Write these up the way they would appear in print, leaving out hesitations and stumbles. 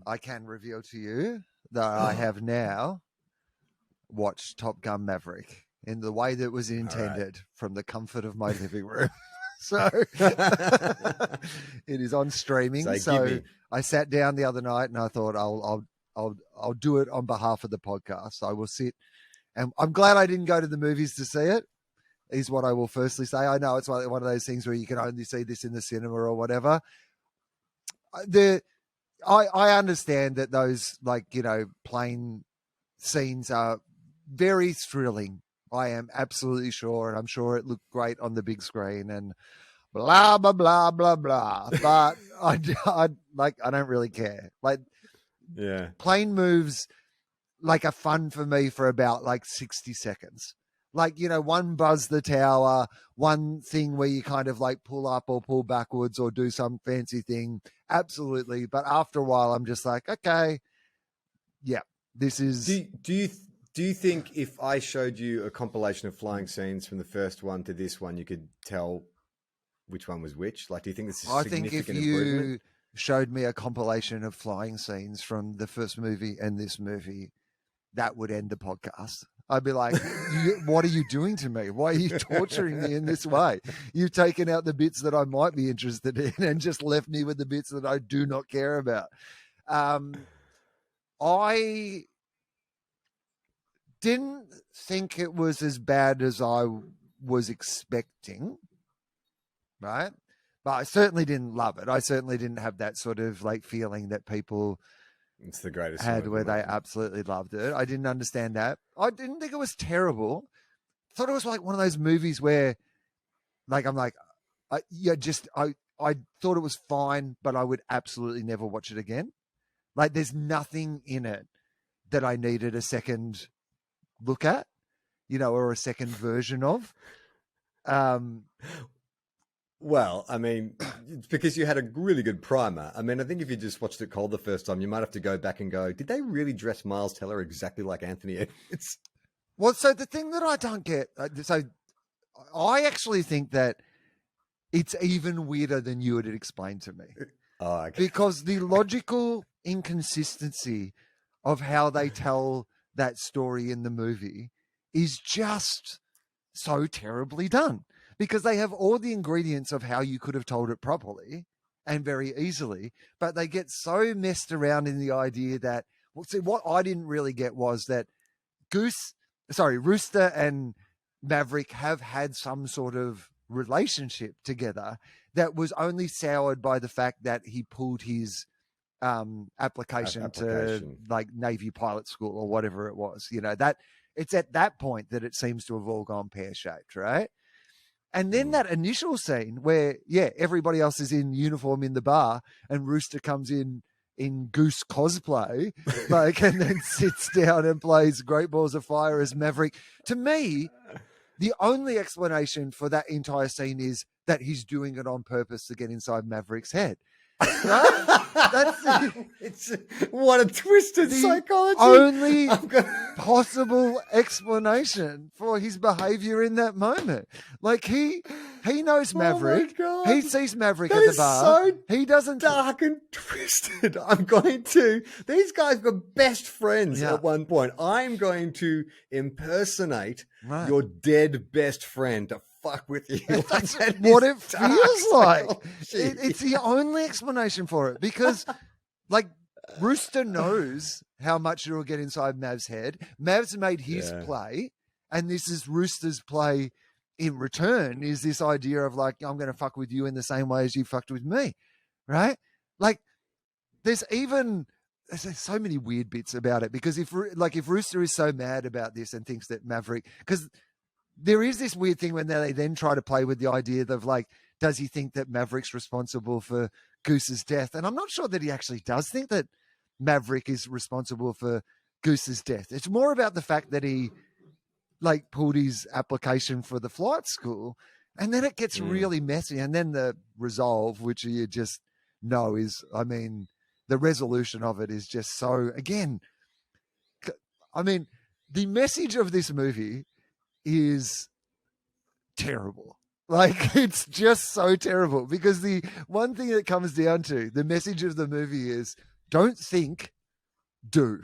I can reveal to you that I have now watched Top Gun Maverick in the way that was intended from the comfort of my living room. So it is on streaming. So I sat down the other night and I thought I'll do it on behalf of the podcast. I will sit, and I'm glad I didn't go to the movies to see it, is what I will firstly say. I know it's one of those things where you can only see this in the cinema or whatever. I understand that those, like, you know, plane scenes are very thrilling. I am absolutely sure, and I'm sure it looked great on the big screen and blah, blah, blah, blah, blah. But I don't really care. Like, plane moves like are fun for me for about like 60 seconds. Like, you know, one buzz the tower, one thing where you kind of like pull up or pull backwards or do some fancy thing. Absolutely. But after a while, I'm just like, okay, yeah, this is. Do you think if I showed you a compilation of flying scenes from the first one to this one, you could tell which one was which? Like, do you think this is a significant improvement? I think if you showed me a compilation of flying scenes from the first movie and this movie, that would end the podcast. I'd be like, what are you doing to me? Why are you torturing me in this way? You've taken out the bits that I might be interested in and just left me with the bits that I do not care about. I didn't think it was as bad as I was expecting, right? But I certainly didn't love it. I certainly didn't have that sort of like feeling that people it's the greatest had where they absolutely loved it. I didn't understand that. I didn't think it was terrible. I thought it was like one of those movies where, like, I'm like, I thought it was fine, but I would absolutely never watch it again. Like, there's nothing in it that I needed a second look at, you know, or a second version of. Well, I mean, it's because you had a really good primer. I mean, I think if you just watched it cold the first time, you might have to go back and go, did they really dress Miles Teller exactly like Anthony Edwards? Well, so the thing that I don't get, so I actually think that it's even weirder than you had explained to me. Oh, okay. Because the logical inconsistency of how they tell that story in the movie is just so terribly done. Because they have all the ingredients of how you could have told it properly and very easily, but they get so messed around in the idea that, well, see, what I didn't really get was that Rooster and Maverick have had some sort of relationship together that was only soured by the fact that he pulled his application to like Navy pilot school or whatever it was. You know, that it's at that point that it seems to have all gone pear-shaped, right? And then that initial scene where, everybody else is in uniform in the bar and Rooster comes in Goose cosplay, like, and then sits down and plays Great Balls of Fire as Maverick. To me, the only explanation for that entire scene is that he's doing it on purpose to get inside Maverick's head. Right? That's what a twisted psychology. Only possible explanation for his behavior in that moment. Like, he knows Maverick. Oh, he sees Maverick that at the bar. So he doesn't dark and twisted. These guys were best friends at one point. I'm going to impersonate your dead best friend to fuck with you. That's what it feels like. It's the only explanation for it, because like Rooster knows how much it'll get inside Mav's head. Mav's made his play, and this is Rooster's play in return, is this idea of like, I'm going to fuck with you in the same way as you fucked with me, right? Like, there's so many weird bits about it, because if Rooster is so mad about this and thinks that Maverick, because there is this weird thing when they then try to play with the idea of like, does he think that Maverick's responsible for Goose's death? And I'm not sure that he actually does think that Maverick is responsible for Goose's death. It's more about the fact that he like pulled his application for the flight school, and then it gets really messy. And then the resolve, which you just know is, I mean, the resolution of it is just so, again, I mean, the message of this movie is terrible. Like, it's just so terrible, because the one thing that comes down to the message of the movie is Don't think, do.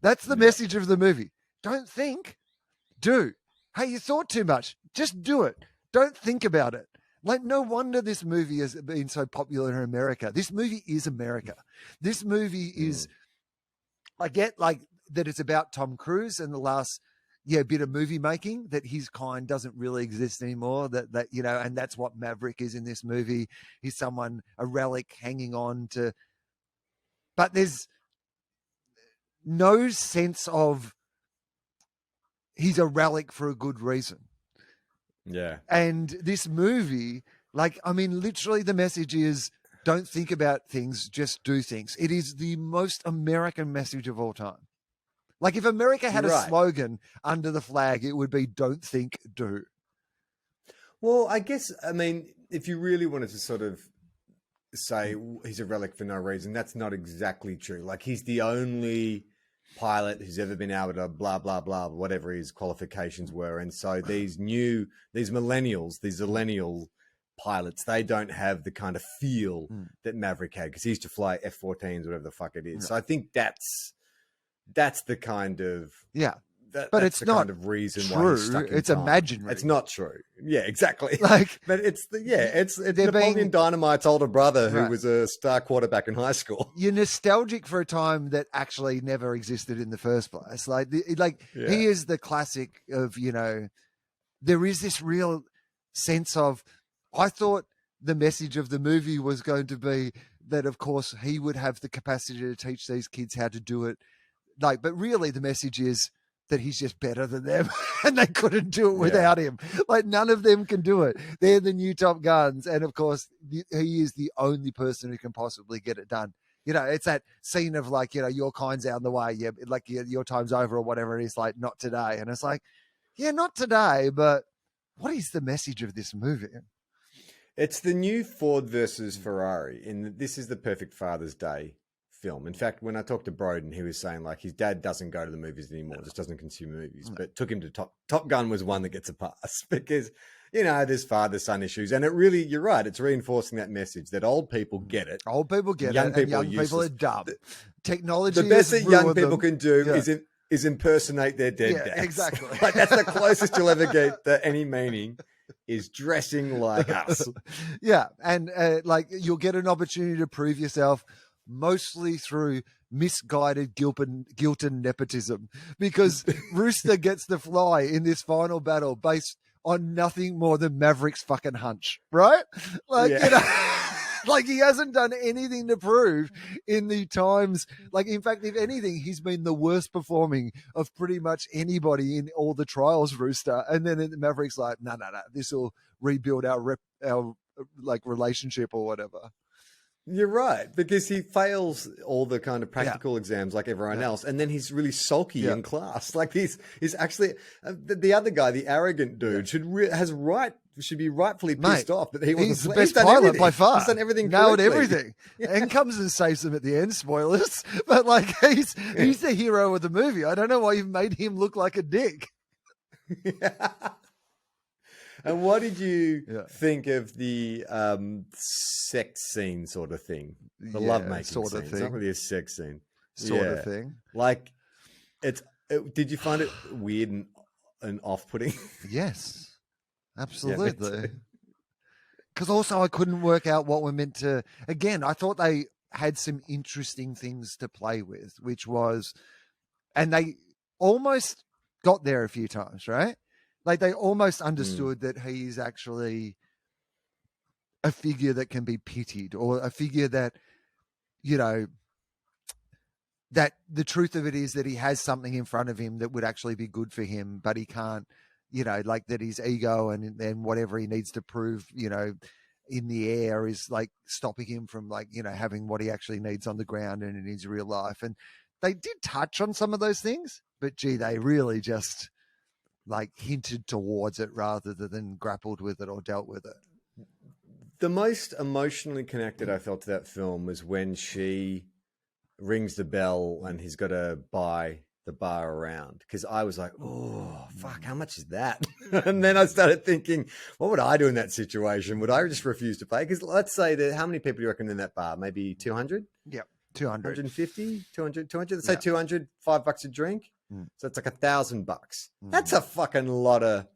That's the message of the movie. Don't think, do. Hey, you thought too much. Just do it. Don't think about it. Like, no wonder this movie has been so popular in America. This movie is America. This movie is, I get like that it's about Tom Cruise and the last bit of movie making, that his kind doesn't really exist anymore. That and that's what Maverick is in this movie. He's someone, a relic hanging on to, but there's no sense of he's a relic for a good reason. Yeah. And this movie, like, I mean, literally the message is don't think about things, just do things. It is the most American message of all time. Like, if America had a slogan under the flag, it would be don't think, do. Well, I guess, I mean, if you really wanted to sort of say he's a relic for no reason, that's not exactly true. Like, he's the only pilot who's ever been able to blah, blah, blah, whatever his qualifications were. And so these millennials, these millennial pilots, they don't have the kind of feel that Maverick had, because he used to fly F-14s, whatever the fuck it is. So I think that's the kind of... Yeah. But it's not kind of reason true. Why he's stuck in it's time. Imaginary. It's not true. Yeah, exactly. Like, but it's Napoleon Dynamite's older brother who was a star quarterback in high school. You're nostalgic for a time that actually never existed in the first place. He is the classic of, there is this real sense of, I thought the message of the movie was going to be that, of course, he would have the capacity to teach these kids how to do it. Like, but really the message is that he's just better than them and they couldn't do it without him. Like, none of them can do it. They're the new Top Guns. And of course, he is the only person who can possibly get it done. It's that scene of like, your kind's out of the way. Yeah. Like your time's over or whatever. And it's like, not today. And it's like, yeah, not today, but what is the message of this movie? It's the new Ford versus Ferrari. This is the perfect Father's Day film. In fact, when I talked to Broden, he was saying like his dad doesn't go to the movies anymore, just doesn't consume movies, but took him to Top Gun was one that gets a pass because, there's father-son issues. And it really, you're right, it's reinforcing that message that old people get it. Old people get it, and young people are dumb. Technology the best that young people can do is impersonate their dead dads. Exactly. Like, that's the closest you'll ever get to any meaning, is dressing like us. Yeah, and like you'll get an opportunity to prove yourself mostly through misguided guilt and nepotism, because Rooster gets to fly in this final battle based on nothing more than Maverick's fucking hunch, right? Like, like he hasn't done anything to prove in the times. Like, in fact, if anything, he's been the worst performing of pretty much anybody in all the trials, Rooster. And then Maverick's like, no, this will rebuild our like relationship or whatever. You're right, because he fails all the kind of practical exams like everyone else, and then he's really sulky in class. Like he's actually the other guy, the arrogant dude, should be rightfully pissed off that he wasn't. He's the best pilot by far. He's done everything, nailed everything, and comes and saves him at the end. Spoilers, but like he's the hero of the movie. I don't know why you've made him look like a dick. And what did you think of the sex scene sort of thing? The lovemaking sort scene. of thing. It's not really a sex scene. Sort of thing. Like, did you find it weird and off-putting? Yes, absolutely. Because also I couldn't work out what we're meant to... Again, I thought they had some interesting things to play with, which was... And they almost got there a few times, right? Like, they almost understood that he is actually a figure that can be pitied, or a figure that, that the truth of it is that he has something in front of him that would actually be good for him, but he can't, like that his ego and whatever he needs to prove, in the air is like stopping him from like, having what he actually needs on the ground and in his real life. And they did touch on some of those things, but gee, they really just... like hinted towards it rather than grappled with it or dealt with it. The most emotionally connected I felt to that film was when she rings the bell and he's got to buy the bar around. Because I was like, oh, fuck, how much is that? And then I started thinking, what would I do in that situation? Would I just refuse to pay? Because let's say that, how many people do you reckon in that bar? Maybe 200? Yep. 200. 150, 200, 200. Let's say 200, $5 a drink. So it's like $1,000. That's a fucking lot of.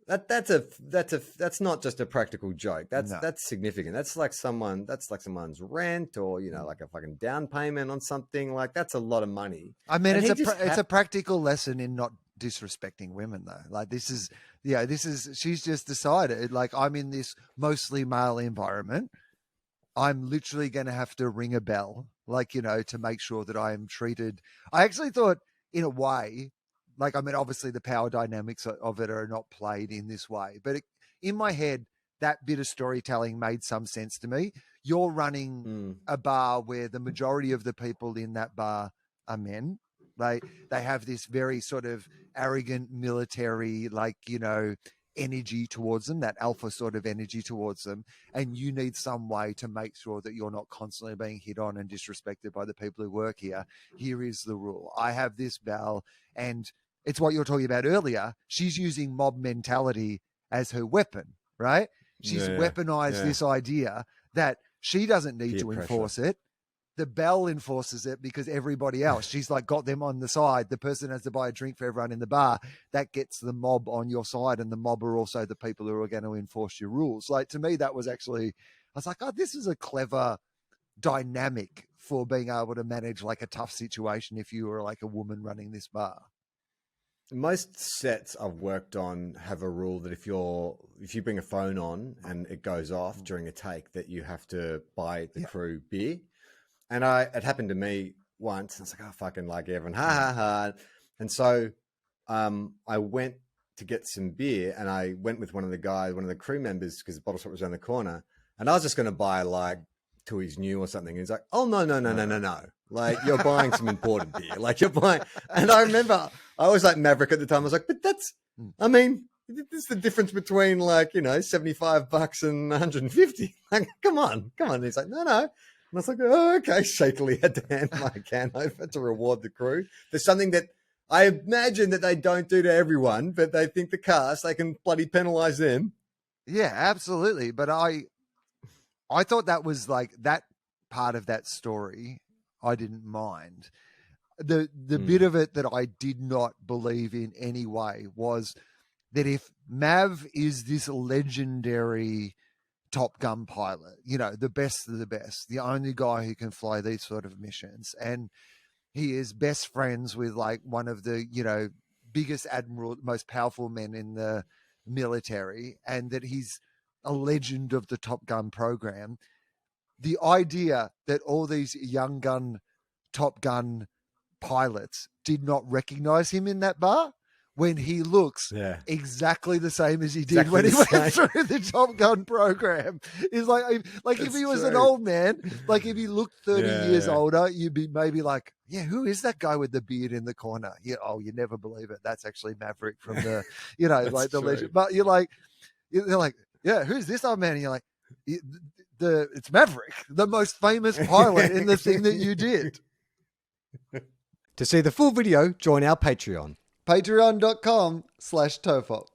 That's not just a practical joke. That's significant. That's like someone's rent, or like a fucking down payment on something. Like, that's a lot of money. I mean, it's a practical lesson in not disrespecting women, though. Like, she's just decided, like, I'm in this mostly male environment. I'm literally going to have to ring a bell, like, to make sure that I am treated. I actually thought, in a way, like, I mean, obviously the power dynamics of it are not played in this way, but in my head, that bit of storytelling made some sense to me. You're running a bar where the majority of the people in that bar are men. They have this very sort of arrogant military, like, energy towards them, that alpha sort of energy towards them. And you need some way to make sure that you're not constantly being hit on and disrespected by the people who work here. Here is the rule. I have this bell, and it's what you were talking about earlier. She's using mob mentality as her weapon, right? She's weaponized this idea that she doesn't need to enforce it. The bell enforces it because everybody else, she's like got them on the side. The person has to buy a drink for everyone in the bar. That gets the mob on your side, and the mob are also the people who are going to enforce your rules. Like, to me, that was actually, I was like, oh, this is a clever dynamic for being able to manage like a tough situation if you were like a woman running this bar. Most sets I've worked on have a rule that if you bring a phone on and it goes off during a take, that you have to buy the crew beer. And it happened to me once. It's like, oh, fucking like everyone, ha ha ha. And so I went to get some beer, and I went with one of the crew members, because the bottle shop was around the corner. And I was just going to buy like Tui's New or something. And he's like, oh, no. Like, you're buying some imported beer. Like, you're buying. And I remember I was like Maverick at the time. I was like, but I mean, this is the difference between like, $75 and 150. Like, come on. And he's like, no. And I was like, oh, okay. Shakily had to hand my can over to reward the crew. There's something that I imagine that they don't do to everyone, but they think the cast, they can bloody penalize them. Yeah, absolutely. But I thought that was like, that part of that story, I didn't mind. The bit of it that I did not believe in any way was that if Mav is this legendary Top Gun pilot, the best of the best, the only guy who can fly these sort of missions, and he is best friends with like one of the, biggest admiral, most powerful men in the military, and that he's a legend of the Top Gun program. The idea that all these young gun Top Gun pilots did not recognize him in that bar, when he looks exactly the same as he did when he went through the Top Gun program. Is like if he was an old man, like if he looked 30 years older, you'd be maybe like, yeah, who is that guy with the beard in the corner? Yeah, oh, you never believe it. That's actually Maverick from the, like the legend. But you're like, yeah, who's this old man? And you're like, it's Maverick, the most famous pilot in the thing that you did. To see the full video, join our Patreon. Patreon.com/TOFOP.